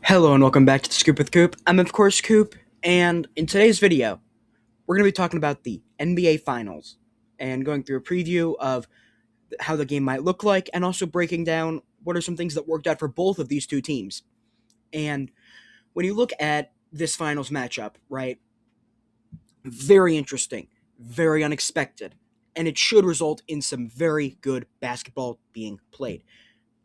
Hello and welcome back to the Scoop with Coop. I'm of course Coop, and in today's video, we're going to be talking about the NBA Finals and going through a preview of how the game might look like and also breaking down what are some things that worked out for both of these two teams. And when you look at this finals matchup, right, very interesting, very unexpected, and it should result in some very good basketball being played.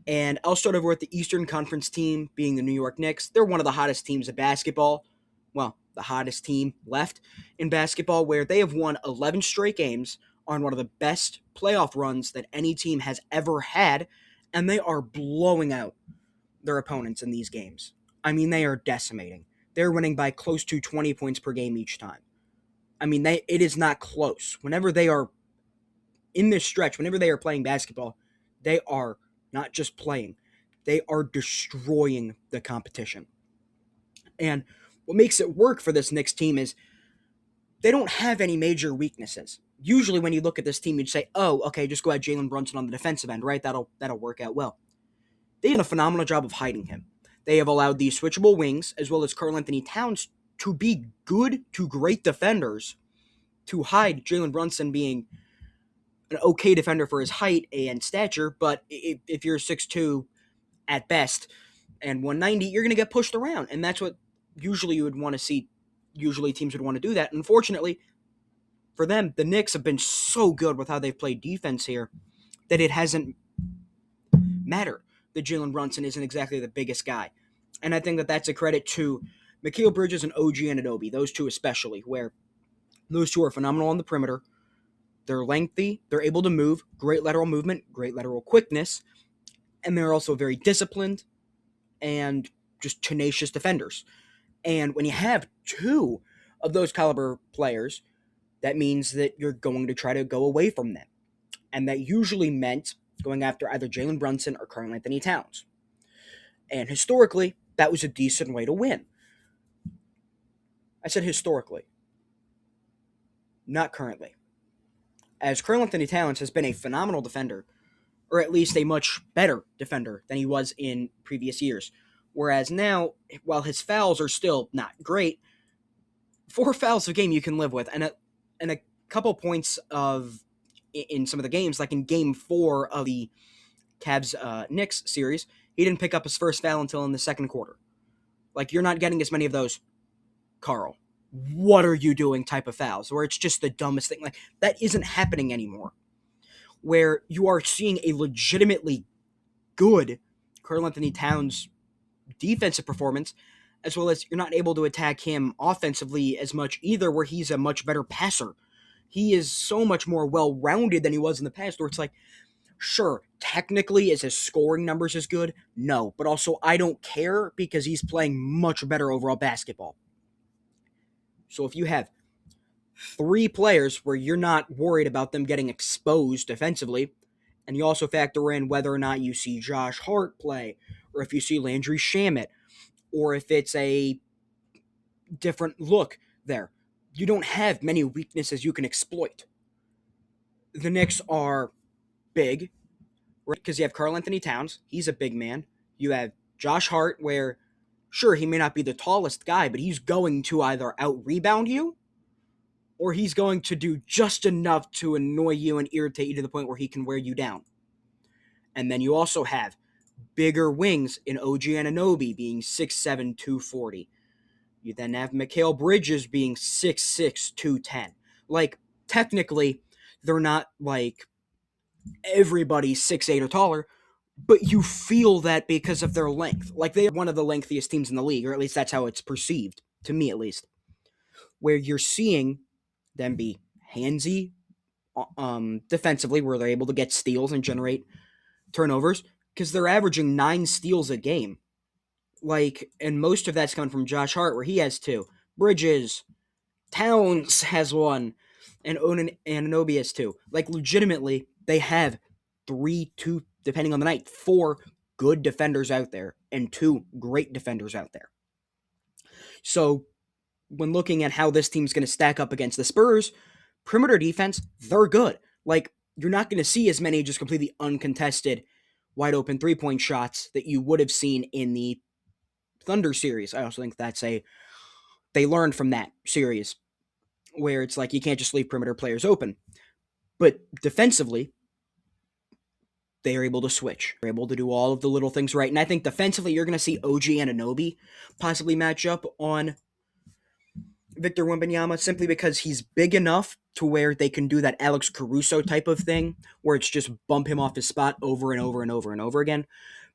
And I'll start over with the Eastern Conference team being the New York Knicks. They're one of the hottest teams of basketball. Well, the hottest team left in basketball, where they have won 11 straight games on one of the best playoff runs that any team has ever had, and they are blowing out their opponents in these games. I mean, they are decimating. They're winning by close to 20 points per game each time. I mean, it is not close. Whenever they are in this stretch, whenever they are playing basketball, they are not just playing, they are destroying the competition. And what makes it work for this Knicks team is they don't have any major weaknesses. Usually when you look at this team, you'd say, oh, okay, just go at Jalen Brunson on the defensive end, right? That'll work out well. They've done a phenomenal job of hiding him. They have allowed these switchable wings, as well as Karl-Anthony Towns, to be good to great defenders, to hide Jalen Brunson being an okay defender for his height and stature, but if you're 6'2", at best and 190, you're going to get pushed around, and that's what usually you would want to see. Usually teams would want to do that. Unfortunately for them, the Knicks have been so good with how they've played defense here that it hasn't mattered that Jalen Brunson isn't exactly the biggest guy. And I think that that's a credit to Mikal Bridges and OG Anunoby, those two especially, where those two are phenomenal on the perimeter. They're lengthy, they're able to move, great lateral movement, great lateral quickness, and they're also very disciplined and just tenacious defenders. And when you have two of those caliber players, that means that you're going to try to go away from them. And that usually meant going after either Jalen Brunson or Karl-Anthony Towns. And historically, that was a decent way to win. I said historically, not currently. As Karl-Anthony Towns has been a phenomenal defender, or at least a much better defender than he was in previous years. Whereas now, while his fouls are still not great, 4 fouls a game you can live with, and a couple points of in some of the games, like in Game 4 of the Cavs Knicks series, he didn't pick up his first foul until in the second quarter. Like, you're not getting as many of those, Carl. What are you doing type of fouls, where it's just the dumbest thing. Like, that isn't happening anymore. Where you are seeing a legitimately good Karl-Anthony Towns defensive performance, as well as you're not able to attack him offensively as much either, where he's a much better passer. He is so much more well-rounded than he was in the past, where it's like, sure, technically is his scoring numbers as good? No, but also I don't care because he's playing much better overall basketball. So if you have 3 players where you're not worried about them getting exposed defensively, and you also factor in whether or not you see Josh Hart play, or if you see Landry Shamet, or if it's a different look there. You don't have many weaknesses you can exploit. The Knicks are big, right? Because you have Karl-Anthony Towns. He's a big man. You have Josh Hart, where, sure, he may not be the tallest guy, but he's going to either out-rebound you, or he's going to do just enough to annoy you and irritate you to the point where he can wear you down. And then you also have bigger wings in OG Anunoby being 6'7", 240. You then have Mikal Bridges being 6'6", 210. Like, technically, they're not like everybody 6'8" or taller, but you feel that because of their length. Like, they are one of the lengthiest teams in the league, or at least that's how it's perceived, to me at least. Where you're seeing them be handsy defensively, where they're able to get steals and generate turnovers, because they're averaging 9 steals a game. Like, and most of that's coming from Josh Hart, where he has 2. Bridges, Towns has 1, and Anunoby has 2. Like, legitimately, they have 3, 2, depending on the night, 4 good defenders out there, and 2 great defenders out there. So, when looking at how this team's going to stack up against the Spurs, perimeter defense, they're good. Like, you're not going to see as many just completely uncontested, wide open 3-point shots that you would have seen in the Thunder series. I also think they learned from that series where it's like you can't just leave perimeter players open. But defensively, they are able to switch. They're able to do all of the little things right. And I think defensively, you're going to see OG and Anunoby possibly match up on Victor Wembanyama simply because he's big enough to where they can do that Alex Caruso type of thing where it's just bump him off his spot over and over and over and over again.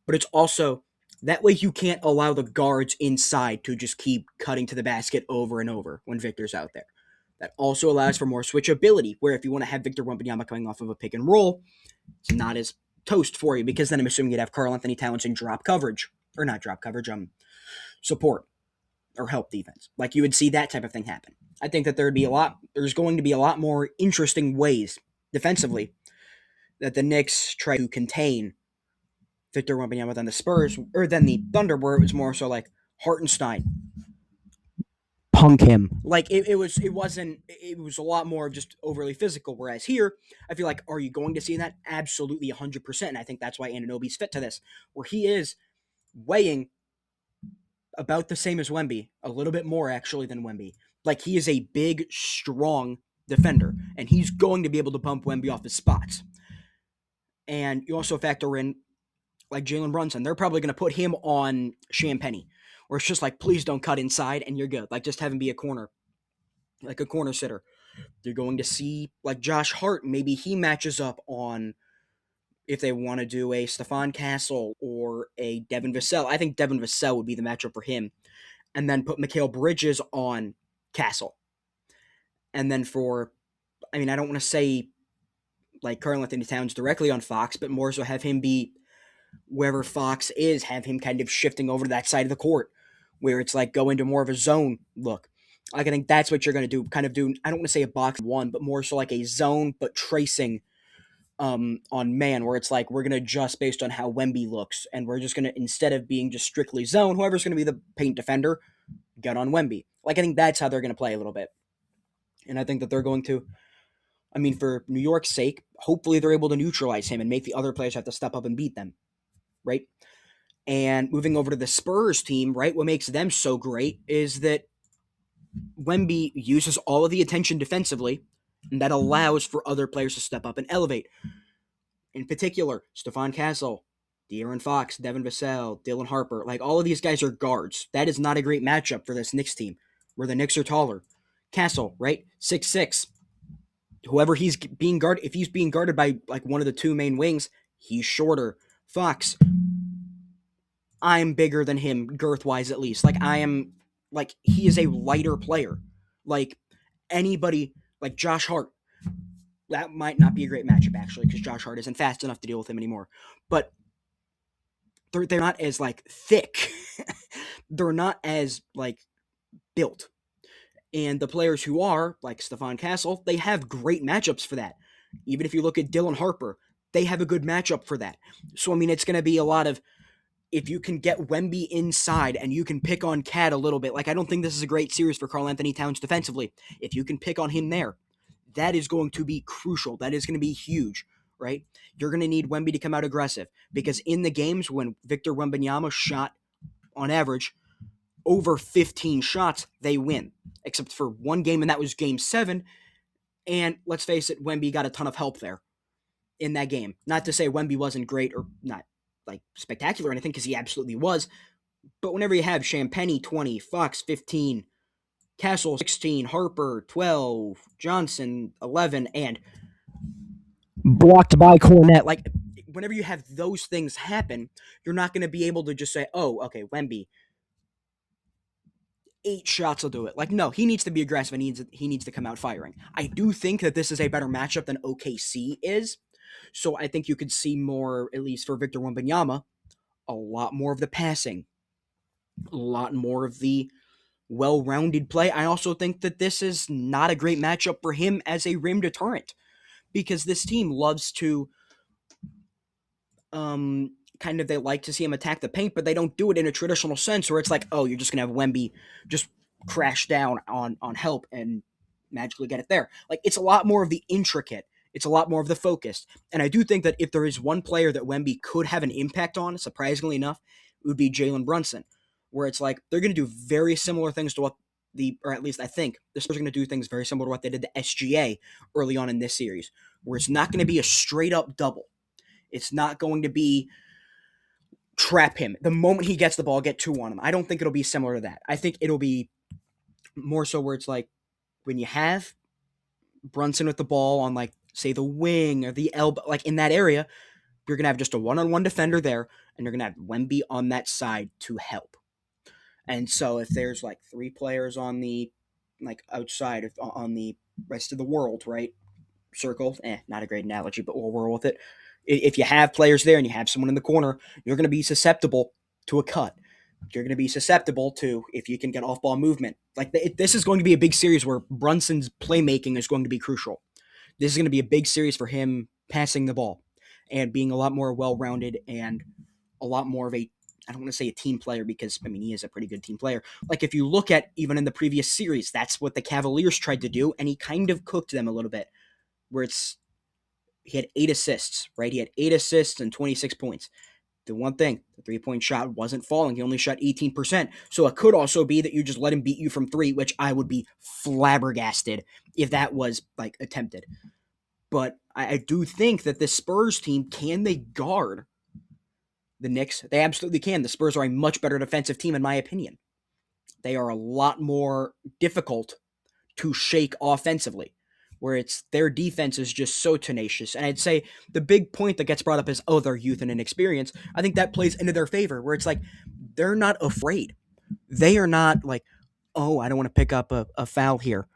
But it's also that way you can't allow the guards inside to just keep cutting to the basket over and over when Victor's out there. That also allows for more switchability, where if you want to have Victor Wembanyama coming off of a pick and roll, it's not as toast for you because then I'm assuming you'd have Karl-Anthony Towns in drop coverage, or not drop coverage, support or help defense. Like you would see that type of thing happen. I think that there's going to be a lot more interesting ways defensively that the Knicks try to contain Victor Wembanyama than the Spurs or than the Thunder, where it was more so like Hartenstein, punk him. Like it was a lot more just overly physical. Whereas here, I feel like, are you going to see that? Absolutely 100%. And I think that's why Anunoby's fit to this, where he is weighing about the same as Wemby, a little bit more actually than Wemby. Like he is a big, strong defender, and he's going to be able to bump Wemby off his spots. And you also factor in like Jalen Brunson. They're probably going to put him on Champagnie, where it's just like, please don't cut inside and you're good. Like just have him be a corner, like a corner sitter. You're going to see like Josh Hart. Maybe he matches up on if they want to do a Stephon Castle or a Devin Vassell. I think Devin Vassell would be the matchup for him. And then put Mikal Bridges on Castle. And then I don't want to say like Karl-Anthony Towns directly on Fox, but more so have him be wherever Fox is, have him kind of shifting over to that side of the court where it's like go into more of a zone look. Like I think that's what you're going to do, kind of do, I don't want to say a box one, but more so like a zone, but tracing on man, where it's like we're going to adjust based on how Wemby looks, and we're just going to, instead of being just strictly zone, whoever's going to be the paint defender, get on Wemby. Like I think that's how they're going to play a little bit. And I think that they're going to, for New York's sake, hopefully they're able to neutralize him and make the other players have to step up and beat them, right? And moving over to the Spurs team, right, what makes them so great is that Wemby uses all of the attention defensively, and that allows for other players to step up and elevate. In particular, Stephon Castle, De'Aaron Fox, Devin Vassell, Dylan Harper, like all of these guys are guards. That is not a great matchup for this Knicks team, where the Knicks are taller. Castle, right, 6'6". Whoever he's being guarded, if he's being guarded by like one of the two main wings, he's shorter. Fox, I'm bigger than him, girth-wise at least. He is a lighter player. Like, anybody, like Josh Hart, that might not be a great matchup, actually, because Josh Hart isn't fast enough to deal with him anymore. But they're not as, like, thick. They're not as, like, built. And the players who are, like Stephon Castle, they have great matchups for that. Even if you look at Dylan Harper, they have a good matchup for that. So, it's going to be a lot of, if you can get Wemby inside and you can pick on Cat a little bit, like I don't think this is a great series for Karl-Anthony Towns defensively. If you can pick on him there, that is going to be crucial. That is going to be huge, right? You're going to need Wemby to come out aggressive because in the games when Victor Wembanyama shot on average over 15 shots, they win. Except for one game, and that was Game 7. And let's face it, Wemby got a ton of help there in that game. Not to say Wemby wasn't great or not like spectacular or anything, because he absolutely was. But whenever you have Champagnie 20, Fox 15, Castle 16, Harper 12, Johnson 11, and blocked by Cornette, like whenever you have those things happen, you're not going to be able to just say, oh, okay, Wemby, 8 shots will do it. Like, no, he needs to be aggressive and he needs to come out firing. I do think that this is a better matchup than OKC is. So I think you could see more, at least for Victor Wembanyama, a lot more of the passing, a lot more of the well-rounded play. I also think that this is not a great matchup for him as a rim deterrent, because this team loves to they like to see him attack the paint, but they don't do it in a traditional sense where it's like, oh, you're just going to have Wemby just crash down on help and magically get it there. Like, it's a lot more of the intricate. It's a lot more of the focused. And I do think that if there is one player that Wemby could have an impact on, surprisingly enough, it would be Jalen Brunson. where it's like they're going to do very similar things to what or at least I think the Spurs are going to do things very similar to what they did to SGA early on in this series, where it's not going to be a straight up double. It's not going to be trap him. The moment he gets the ball, get two on him. I don't think it'll be similar to that. I think it'll be more so where it's like when you have Brunson with the ball on, like, say, the wing or the elbow, like in that area, you're going to have just a one-on-one defender there, and you're going to have Wemby on that side to help. And so if there's like three players on the, like, outside on the rest of the world, right? Circle, not a great analogy, but we'll roll with it. If you have players there and you have someone in the corner, you're going to be susceptible to a cut. You're going to be susceptible to, if you can get off-ball movement. Like, this is going to be a big series where Brunson's playmaking is going to be crucial. This is going to be a big series for him passing the ball and being a lot more well-rounded and a lot more of a, I don't want to say a team player because, I mean, he is a pretty good team player. Like, if you look at even in the previous series, that's what the Cavaliers tried to do, and he kind of cooked them a little bit, where he had 8 assists, right? He had 8 assists and 26 points. The one thing, the three-point shot wasn't falling. He only shot 18%. So it could also be that you just let him beat you from three, which I would be flabbergasted if that was, like, attempted. But I do think that this Spurs team, can they guard the Knicks? They absolutely can. The Spurs are a much better defensive team, in my opinion. They are a lot more difficult to shake offensively, where it's their defense is just so tenacious. And I'd say the big point that gets brought up is, oh, their youth and inexperience. I think that plays into their favor, where it's like they're not afraid. They are not like, oh, I don't want to pick up a foul here.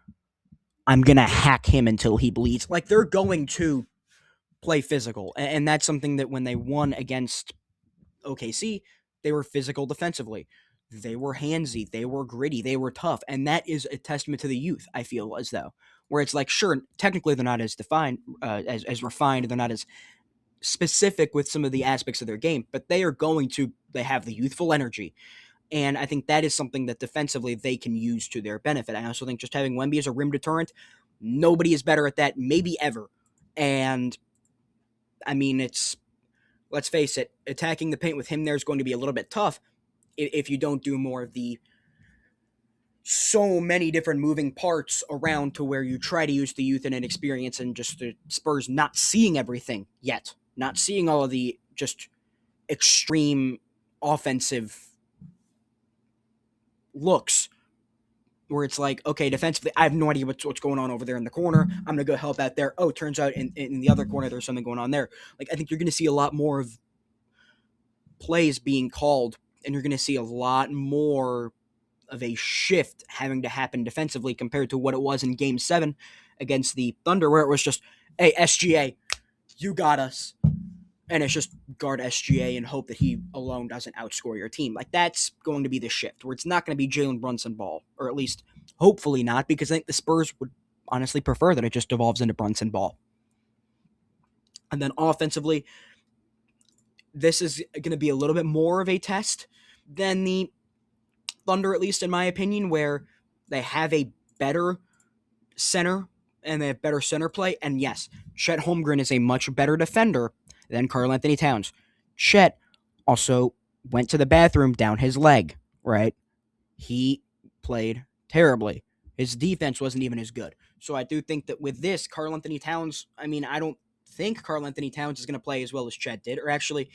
I'm going to hack him until he bleeds. Like, they're going to play physical. And that's something that when they won against OKC, they were physical defensively. They were handsy. They were gritty. They were tough. And that is a testament to the youth, I feel as though. Where it's like, sure, technically they're not as defined, as refined. They're not as specific with some of the aspects of their game, but they have the youthful energy. And I think that is something that defensively they can use to their benefit. I also think just having Wemby as a rim deterrent, nobody is better at that, maybe ever. And I mean, let's face it, attacking the paint with him there is going to be a little bit tough if you don't do more of the so many different moving parts around to where you try to use the youth and inexperience and just the Spurs not seeing everything yet, not seeing all of the just extreme offensive looks where it's like, okay, defensively, I have no idea what's going on over there in the corner. I'm going to go help out there. Oh, turns out in the other corner, there's something going on there. Like, I think you're going to see a lot more of plays being called, and you're going to see a lot more of a shift having to happen defensively compared to what it was in Game 7 against the Thunder, where it was just, hey, SGA, you got us. And it's just guard SGA and hope that he alone doesn't outscore your team. Like, that's going to be the shift, where it's not going to be Jalen Brunson ball, or at least hopefully not, because I think the Spurs would honestly prefer that it just devolves into Brunson ball. And then offensively, this is going to be a little bit more of a test than the Thunder, at least in my opinion, where they have a better center and they have better center play. And yes, Chet Holmgren is a much better defender than Karl-Anthony Towns. Chet also went to the bathroom down his leg, right? He played terribly. His defense wasn't even as good. So I do think that with this, Karl-Anthony Towns, I mean, I don't think Karl-Anthony Towns is going to play as well as Chet did. Or actually,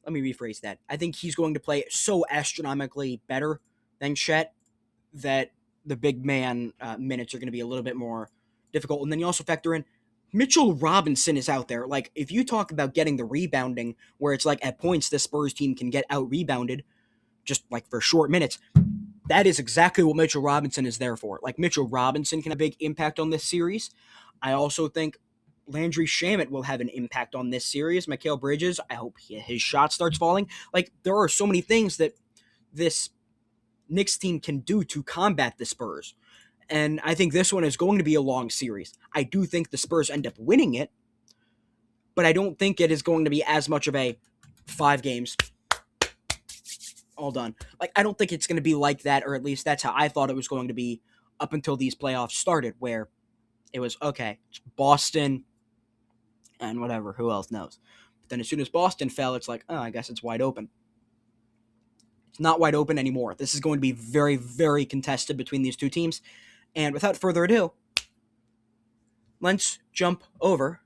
let me rephrase that. I think he's going to play so astronomically better than Chet that the big man minutes are going to be a little bit more difficult. And then you also factor in Mitchell Robinson is out there. Like, if you talk about getting the rebounding, where it's like at points the Spurs team can get out-rebounded just like for short minutes, that is exactly what Mitchell Robinson is there for. Like, Mitchell Robinson can have a big impact on this series. I also think Landry Shamet will have an impact on this series. Mikal Bridges, I hope his shot starts falling. Like, there are so many things that this Knicks team can do to combat the Spurs. And I think this one is going to be a long series. I do think the Spurs end up winning it, but I don't think it is going to be as much of a 5 games, all done. Like, I don't think it's going to be like that, or at least that's how I thought it was going to be up until these playoffs started, where it was, okay, it's Boston and whatever, who else knows. But then as soon as Boston fell, it's like, oh, I guess it's wide open. It's not wide open anymore. This is going to be very, very contested between these two teams. And without further ado, let's jump over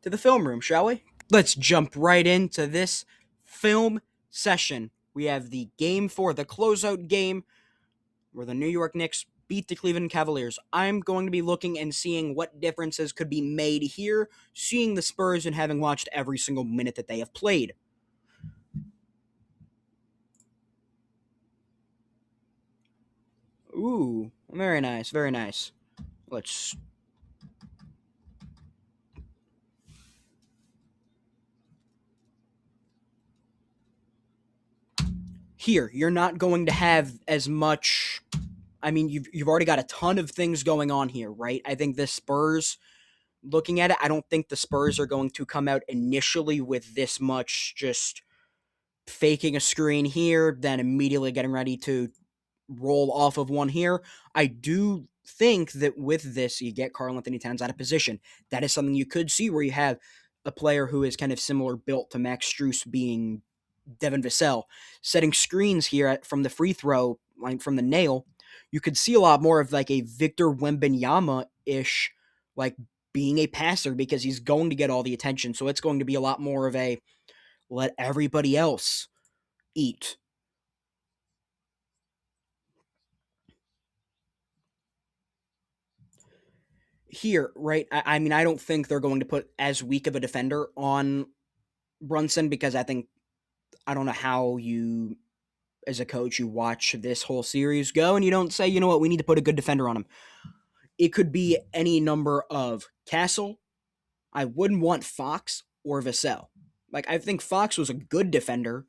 to the film room, shall we? Let's jump right into this film session. We have the game 4, the closeout game, where the New York Knicks beat the Cleveland Cavaliers. I'm going to be looking and seeing what differences could be made here, seeing the Spurs and having watched every single minute that they have played. Ooh, very nice, very nice. Let's... Here, you're not going to have as much... I mean, you've already got a ton of things going on here, right? I think the Spurs, looking at it, I don't think the Spurs are going to come out initially with this much just faking a screen here, then immediately getting ready to roll off of one here. I do think that with this, you get Karl-Anthony Towns out of position. That is something you could see where you have a player who is kind of similar built to Max Strus being Devin Vassell, setting screens here from the free throw line from the nail. You could see a lot more of like a Victor Wembanyama-ish, like being a passer because he's going to get all the attention. So it's going to be a lot more of a let everybody else eat. Here, right? I mean, I don't think they're going to put as weak of a defender on Brunson because I don't know how you, as a coach, you watch this whole series go and you don't say, you know what, we need to put a good defender on him. It could be any number of Castle. I wouldn't want Fox or Vassell. Like, I think Fox was a good defender,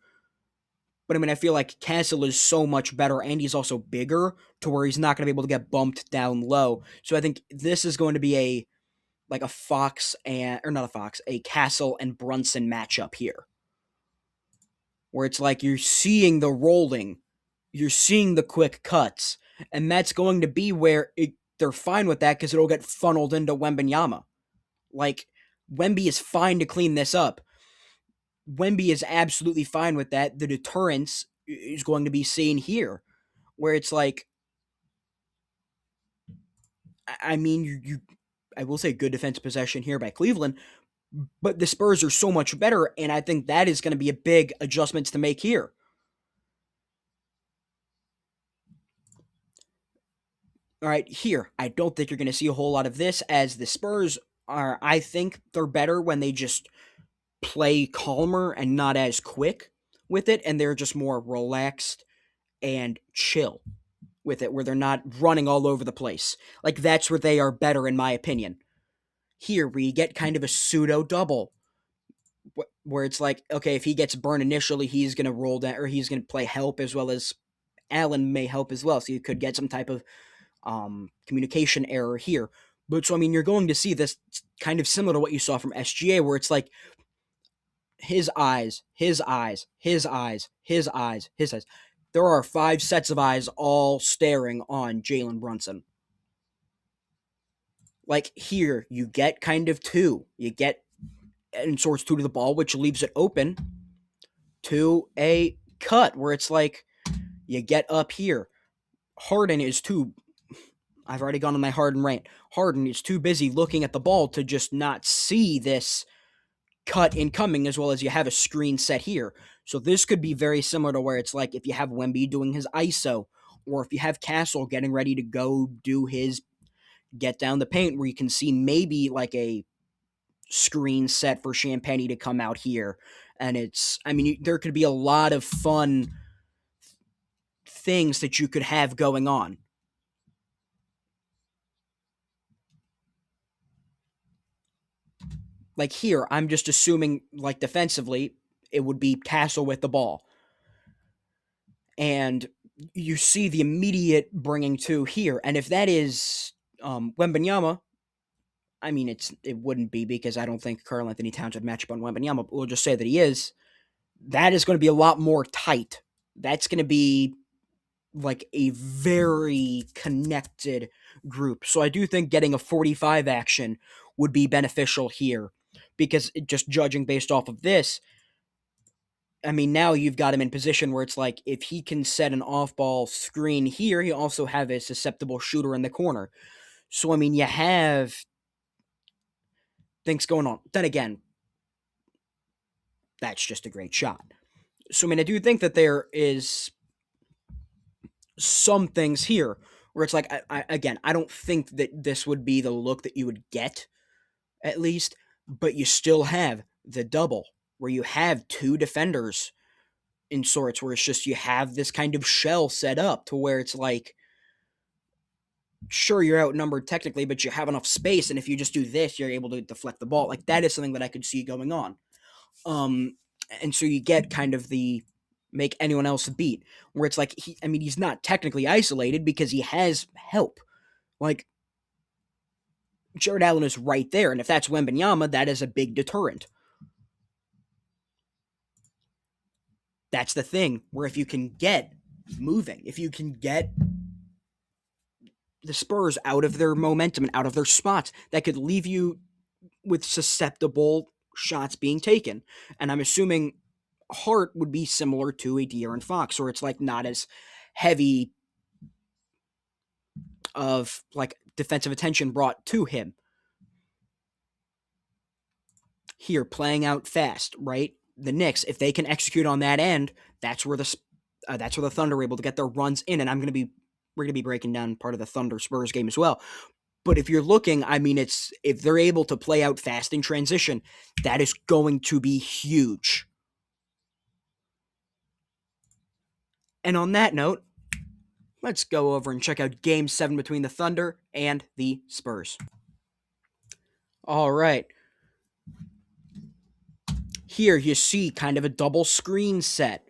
but I mean, I feel like Castle is so much better and he's also bigger to where he's not going to be able to get bumped down low. So I think this is going to be a Fox and or not a Fox, a Castle and Brunson matchup here, where it's like you're seeing the rolling, you're seeing the quick cuts, and that's going to be where they're fine with that because it'll get funneled into Wembanyama. Like Wemby is fine to clean this up. Wemby is absolutely fine with that. The deterrence is going to be seen here, where it's like, I mean, I will say good defensive possession here by Cleveland, but the Spurs are so much better, and I think that is going to be a big adjustment to make here. All right, here, I don't think you're going to see a whole lot of this as the Spurs are, I think they're better when they just play calmer and not as quick with it, and they're just more relaxed and chill with it, where they're not running all over the place. Like, that's where they are better, in my opinion. Here, we get kind of a pseudo double where it's like, okay, if he gets burned initially, he's going to roll down, or he's going to play help as well as Allen may help as well. So you could get some type of communication error here. But so, I mean, you're going to see this kind of similar to what you saw from SGA, where it's like his eyes, his eyes, his eyes, his eyes, his eyes. There are 5 sets of eyes all staring on Jalen Brunson. Like here, you get kind of 2. You get and sorts 2 to the ball, which leaves it open to a cut where it's like you get up here. Harden is too. I've already gone on my Harden rant. Harden is too busy looking at the ball to just not see this cut incoming, as well as you have a screen set here. So this could be very similar to where it's like if you have Wemby doing his ISO, or if you have Castle getting ready to go do his get down the paint, where you can see maybe like a screen set for Champagny to come out here. And it's, I mean, there could be a lot of fun things that you could have going on. Like here, I'm just assuming, like defensively, it would be Castle with the ball. And you see the immediate bringing to here. And if that is Wembanyama, I mean, it wouldn't be because I don't think Karl-Anthony Towns would match up on Wembanyama, but we'll just say that he is. That is going to be a lot more tight. That's going to be like a very connected group. So I do think getting a 45 action would be beneficial here because just judging based off of this, I mean, now you've got him in position where it's like if he can set an off-ball screen here, he also have a susceptible shooter in the corner. So I mean, you have things going on. Then again, that's just a great shot. So I mean, I do think that there is some things here where it's like, again, I don't think that this would be the look that you would get, at least, but you still have the double where you have two defenders in sorts, where it's just you have this kind of shell set up to where it's like, sure, you're outnumbered technically, but you have enough space, and if you just do this, you're able to deflect the ball. Like, that is something that I could see going on. And so you get kind of the make anyone else beat, where it's like, he's not technically isolated because he has help. Like, Jared Allen is right there, and if that's Wembanyama, that is a big deterrent. That's the thing, where if you can get moving, if you can get the Spurs out of their momentum and out of their spots, that could leave you with susceptible shots being taken. And I'm assuming Hart would be similar to a De'Aaron Fox, where it's like not as heavy of like defensive attention brought to him. Here, playing out fast, right? The Knicks, if they can execute on that end, that's where the Thunder are able to get their runs in. And we're gonna be breaking down part of the Thunder Spurs game as well. But if you're looking, I mean, it's if they're able to play out fast in transition, that is going to be huge. And on that note, let's go over and check out Game 7 between the Thunder and the Spurs. All right. Here you see kind of a double screen set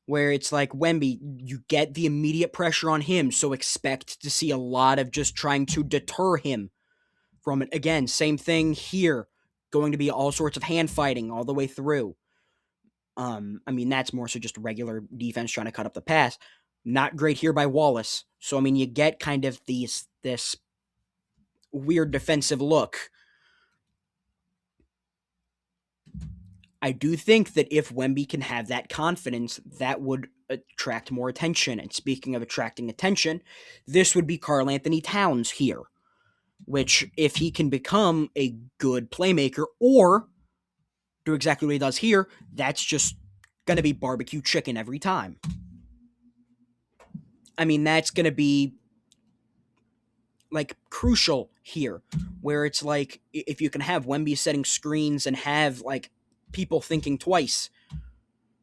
where it's like Wemby, you get the immediate pressure on him, so expect to see a lot of just trying to deter him from it. Again, same thing here. Going to be all sorts of hand fighting all the way through. I mean, that's more so just regular defense trying to cut up the pass. Not great here by Wallace. So, I mean, you get kind of this weird defensive look. I do think that if Wemby can have that confidence, that would attract more attention. And speaking of attracting attention, this would be Karl Anthony Towns here, which if he can become a good playmaker or do exactly what he does here, that's just going to be barbecue chicken every time. I mean, that's going to be like crucial here, where it's like if you can have Wemby setting screens and have like people thinking twice,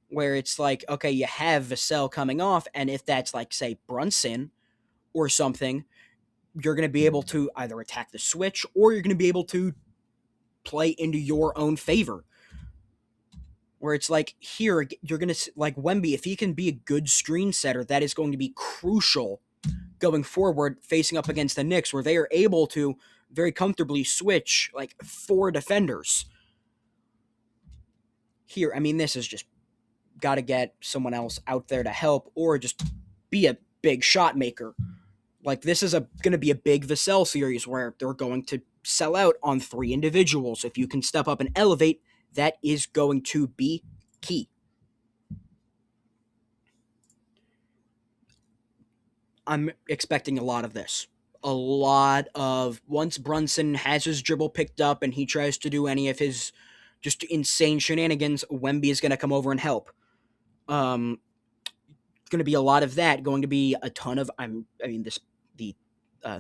where it's like, okay, you have Vassell coming off, and if that's like, say, Brunson or something, you're going to be able to either attack the switch or you're going to be able to play into your own favor. Where it's like, here, you're going to, like, Wemby, if he can be a good screen setter, that is going to be crucial going forward, facing up against the Knicks, where they are able to very comfortably switch, like, 4 defenders. Here, I mean, this is just got to get someone else out there to help or just be a big shot maker. Like, this is going to be a big Vassell series where they're going to sell out on 3 individuals. If you can step up and elevate, that is going to be key. I'm expecting a lot of this. A lot of once Brunson has his dribble picked up and he tries to do any of his just insane shenanigans, Wemby is going to come over and help. It's going to be a lot of that. Going to be a ton of the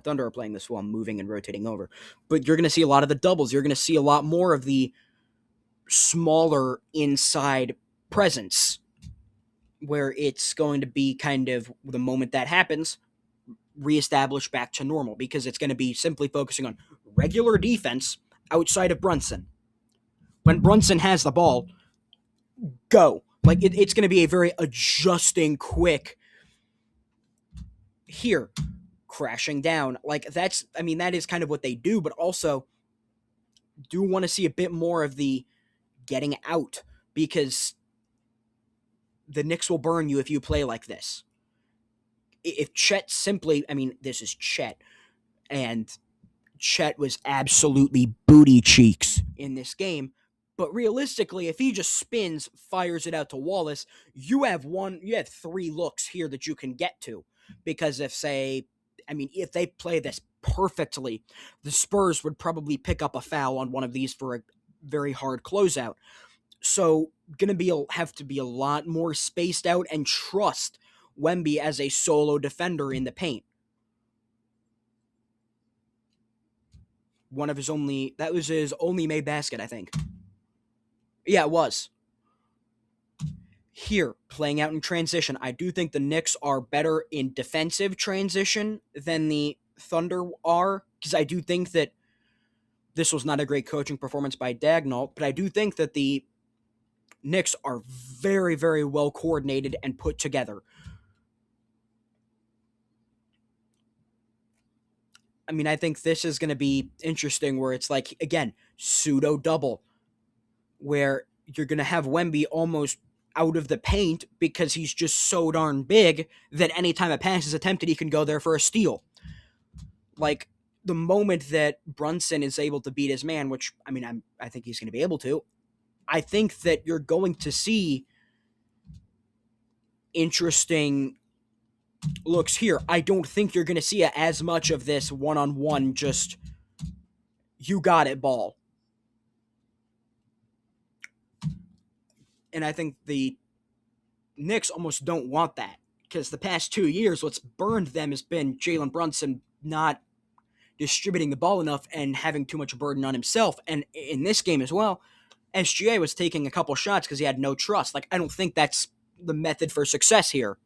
Thunder are playing this while moving and rotating over, but you're going to see a lot of the doubles. You're going to see a lot more of the smaller inside presence, where it's going to be kind of the moment that happens, reestablish back to normal, because it's going to be simply focusing on regular defense outside of Brunson. When Brunson has the ball, go. Like, it's going to be a very adjusting, quick, here, crashing down. Like, that is kind of what they do, but also do want to see a bit more of the getting out, because the Knicks will burn you if you play like this. If Chet simply, this is Chet, and Chet was absolutely booty cheeks in this game, But realistically, if he just spins, fires it out to Wallace, you have 3 looks here that you can get to. Because if they play this perfectly, the Spurs would probably pick up a foul on one of these for a very hard closeout. So, have to be a lot more spaced out and trust Wemby as a solo defender in the paint. That was his only made basket, I think. Yeah, it was. Here, playing out in transition, I do think the Knicks are better in defensive transition than the Thunder are, because I do think that this was not a great coaching performance by Dagnall, but I do think that the Knicks are very, very well coordinated and put together. I mean, I think this is going to be interesting where it's like, again, pseudo-double, where you're going to have Wemby almost out of the paint because he's just so darn big that anytime a pass is attempted, he can go there for a steal. Like, the moment that Brunson is able to beat his man, which, I think he's going to be able to, I think that you're going to see interesting looks here. I don't think you're going to see as much of this one-on-one, just, you got it ball. And I think the Knicks almost don't want that, because the past 2 years, what's burned them has been Jalen Brunson not distributing the ball enough and having too much burden on himself. And in this game as well, SGA was taking a couple shots because he had no trust. Like, I don't think that's the method for success here.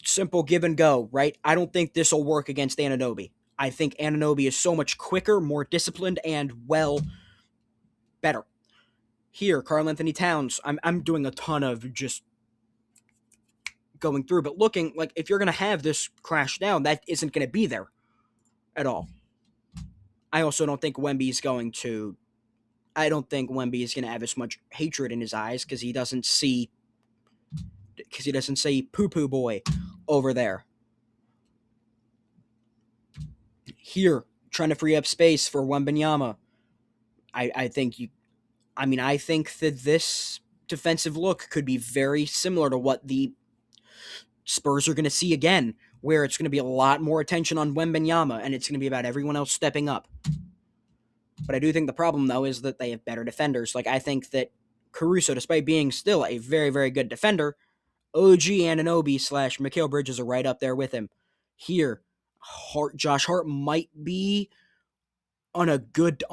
Simple give and go, right? I don't think this will work against Anunoby. I think Anunoby is so much quicker, more disciplined, and, better. Here, Karl-Anthony Towns, I'm doing a ton of just going through, but looking like if you're going to have this crash down, that isn't going to be there at all. I also don't think Wemby's going to have as much hatred in his eyes because he doesn't see poo-poo boy over there. Here, trying to free up space for Wembanyama. I think that this defensive look could be very similar to what the Spurs are going to see again, where it's going to be a lot more attention on Wembanyama, and it's going to be about everyone else stepping up. But I do think the problem, though, is that they have better defenders. Like, I think that Caruso, despite being still a very, very good defender, OG Anunoby / Mikal Bridges are right up there with him. Here, Josh Hart might be on a good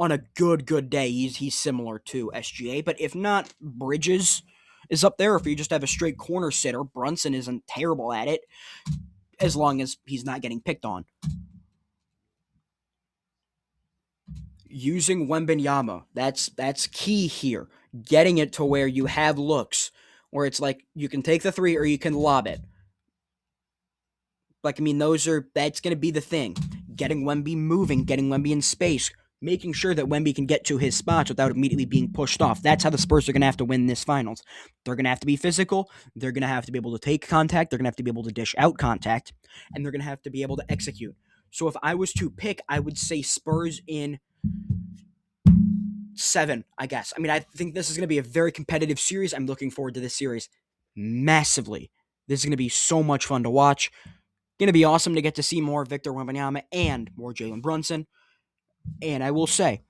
day. He's similar to SGA, but if not, Bridges is up there. If you just have a straight corner sitter, Brunson isn't terrible at it, as long as he's not getting picked on. Using Wembanyama, that's key here. Getting it to where you have looks where it's like you can take the three or you can lob it. Like, that's going to be the thing. Getting Wemby moving, getting Wemby in space, making sure that Wemby can get to his spots without immediately being pushed off. That's how the Spurs are going to have to win this finals. They're going to have to be physical. They're going to have to be able to take contact. They're going to have to be able to dish out contact. And they're going to have to be able to execute. So if I was to pick, I would say Spurs in 7, I guess. I think this is going to be a very competitive series. I'm looking forward to this series massively. This is going to be so much fun to watch. Going to be awesome to get to see more Victor Wembanyama and more Jalen Brunson. And I will say,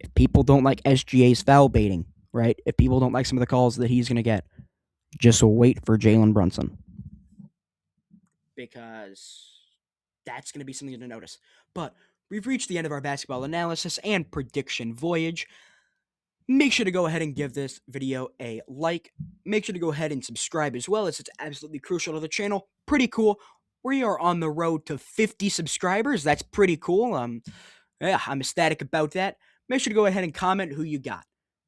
if people don't like SGA's foul baiting, right? If people don't like some of the calls that he's going to get, just wait for Jalen Brunson. Because that's going to be something to notice. But we've reached the end of our basketball analysis and prediction voyage. Make sure to go ahead and give this video a like. Make sure to go ahead and subscribe as well, as it's absolutely crucial to the channel. Pretty cool. We are on the road to 50 subscribers. That's pretty cool. I'm ecstatic about that. Make sure to go ahead and comment who you got,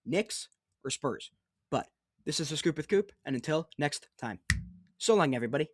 Knicks or Spurs. But this is The Scoop with Coop, and until next time, so long, everybody.